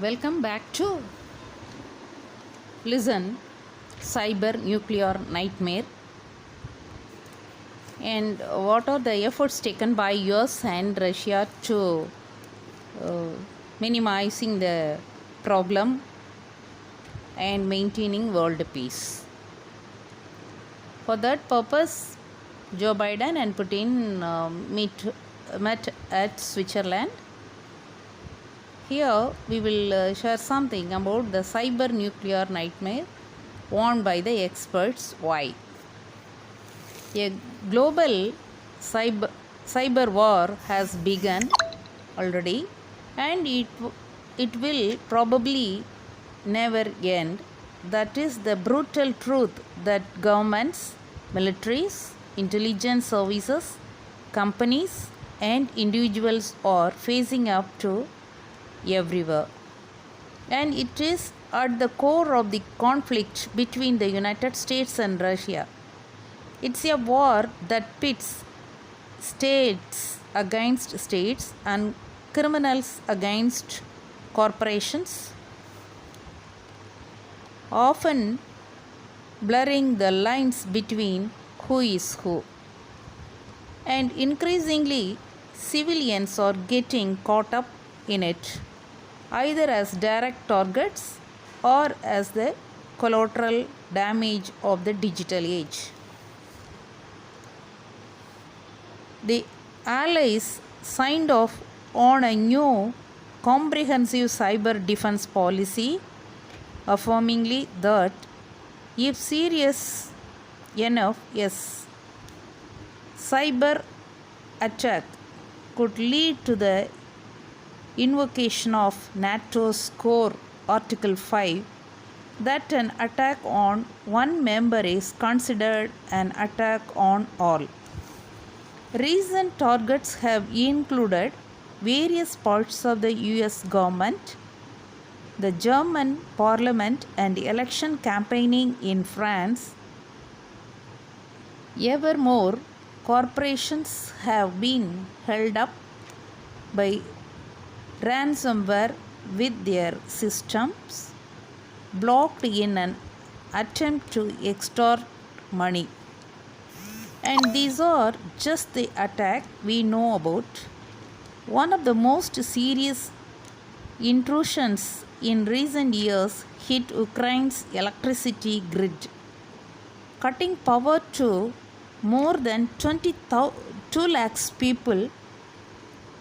Welcome back to Listen Cyber Nuclear Nightmare. And what are the efforts taken by US and Russia to uh, minimizing the problem and maintaining world peace? For that purpose, Joe Biden and Putin met at Switzerland. Here we will share something about the cyber nuclear nightmare warned by the experts. Why? A global cyber war has begun already, and it will probably never end. That is the brutal truth that governments, militaries, intelligence services, companies, and individuals are facing up to everywhere. And it is at the core of the conflict between the United States and Russia. It's a war that pits states against states and criminals against corporations, often blurring the lines between who is who. And increasingly, civilians are getting caught up in it, either as direct targets or as the collateral damage of the digital age. The Allies signed off on a new comprehensive cyber defense policy, affirming that if serious enough, yes, cyber attack could lead to the invocation of NATO's core Article 5, that an attack on one member is considered an attack on all. Recent targets have included various parts of the US government, the German parliament, and election campaigning in France. Ever more corporations have been held up by ransomware with their systems blocked in an attempt to extort money. And these are just the attacks we know about. One of the most serious intrusions in recent years hit Ukraine's electricity grid, cutting power to more than 22 lakhs people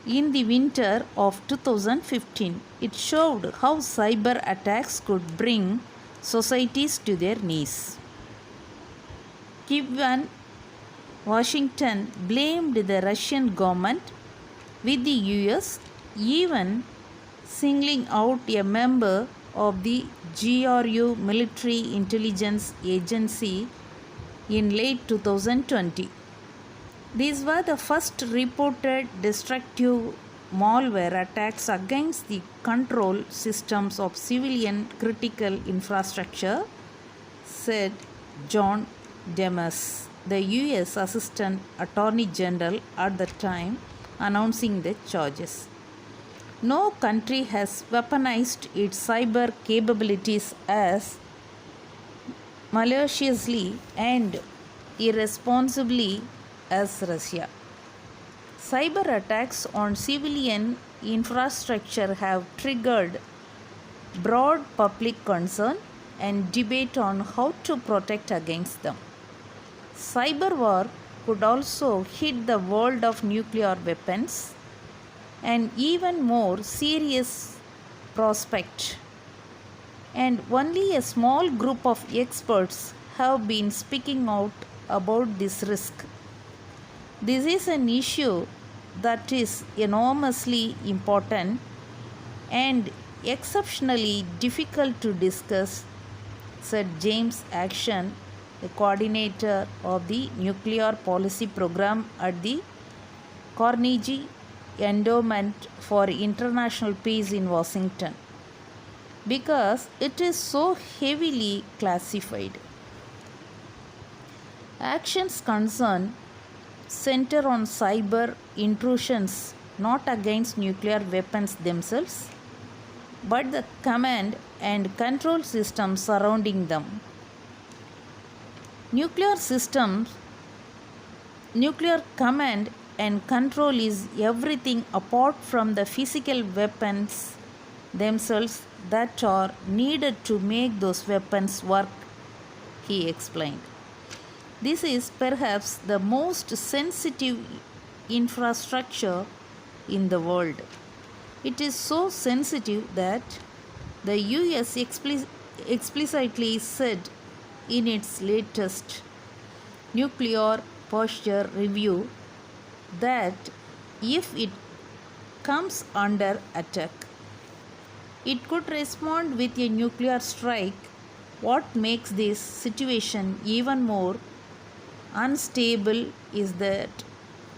in the winter of 2015. It showed how cyber attacks could bring societies to their knees. Given Washington blamed the Russian government, with the US even singling out a member of the GRU military intelligence agency in late 2020. These were the first reported destructive malware attacks against the control systems of civilian critical infrastructure, said John Demers, the US Assistant Attorney General at the time, announcing the charges. No country has weaponized its cyber capabilities as maliciously and irresponsibly as Russia. Cyber attacks on civilian infrastructure have triggered broad public concern and debate on how to protect against them. Cyber war could also hit the world of nuclear weapons, an even more serious prospect. And only a small group of experts have been speaking out about this risk. This is an issue that is enormously important and exceptionally difficult to discuss, said James Action, the coordinator of the Nuclear Policy Program at the Carnegie Endowment for International Peace in Washington, because it is so heavily classified. Action's concern center on cyber intrusions, not against nuclear weapons themselves. but the command and control systems surrounding them. Nuclear systems, nuclear command and control is everything apart from the physical weapons themselves that are needed to make those weapons work, he explained. This is perhaps the most sensitive infrastructure in the world. It is so sensitive that the US explicitly said in its latest nuclear posture review that if it comes under attack, it could respond with a nuclear strike. What makes this situation even more unstable is that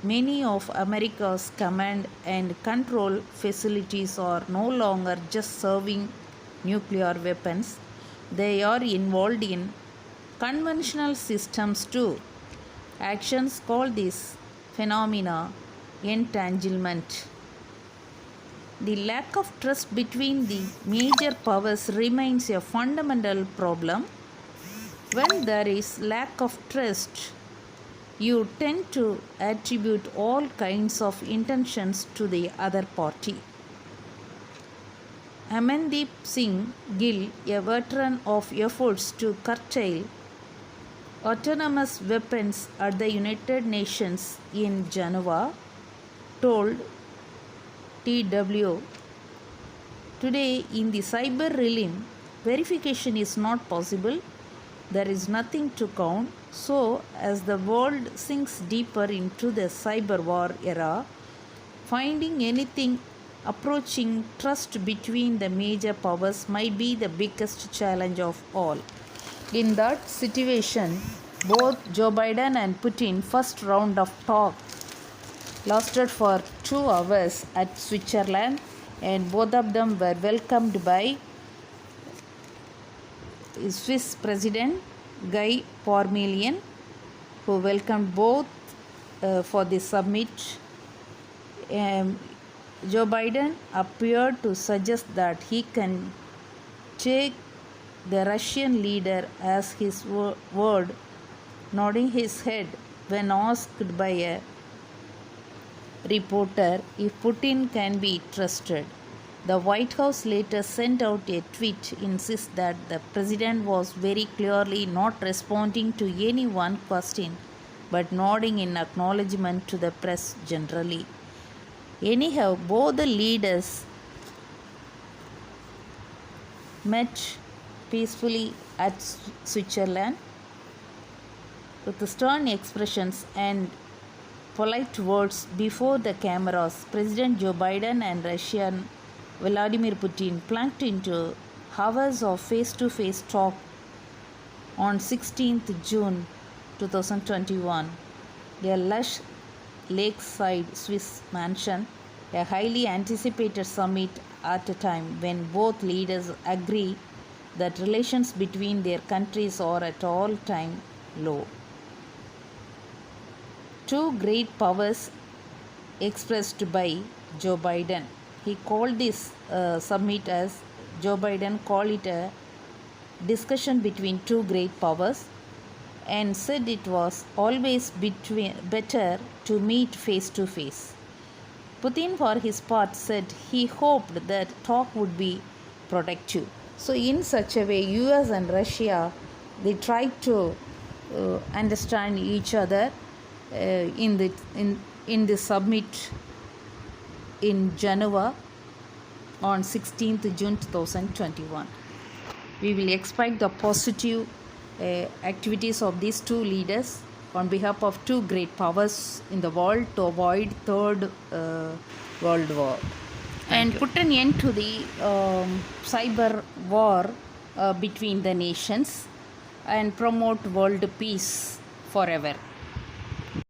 many of America's command and control facilities are no longer just serving nuclear weapons, they are involved in conventional systems too. Actions call this phenomena entanglement. The lack of trust between the major powers remains a fundamental problem. When there is lack of trust, you tend to attribute all kinds of intentions to the other party. Amandeep Singh Gill, a veteran of efforts to curtail autonomous weapons at the United Nations in Geneva, told TW, today in the cyber realm, verification is not possible. There is nothing to count. So, as the world sinks deeper into the cyber war era, finding anything approaching trust between the major powers might be the biggest challenge of all. In that situation, both Joe Biden and Putin first round of talk lasted for 2 hours at Switzerland, and both of them were welcomed by Swiss President Guy Parmelin, who welcomed both for the summit. Joe Biden appeared to suggest that he can take the Russian leader as his word, nodding his head when asked by a reporter if Putin can be trusted. The White House later sent out a tweet insisting that the president was very clearly not responding to any one question but nodding in acknowledgement to the press generally. Anyhow, both the leaders met peacefully at Switzerland with stern expressions and polite words before the cameras. President Joe Biden and Russian Vladimir Putin plunged into hours of face-to-face talk on 16th June 2021. A lush lakeside Swiss mansion, a highly anticipated summit at a time when both leaders agree that relations between their countries are at all-time low. Two great powers expressed by Joe Biden. He called this summit as Joe Biden called it a discussion between two great powers and said it was always better to meet face to face. Putin, for his part, said he hoped that talk would be productive. So, in such a way, US and Russia, they tried to understand each other in the summit in Geneva on 16th June 2021. We will expect the positive activities of these two leaders on behalf of two great powers in the world to avoid third world war and put an end to the cyber war between the nations and promote world peace forever.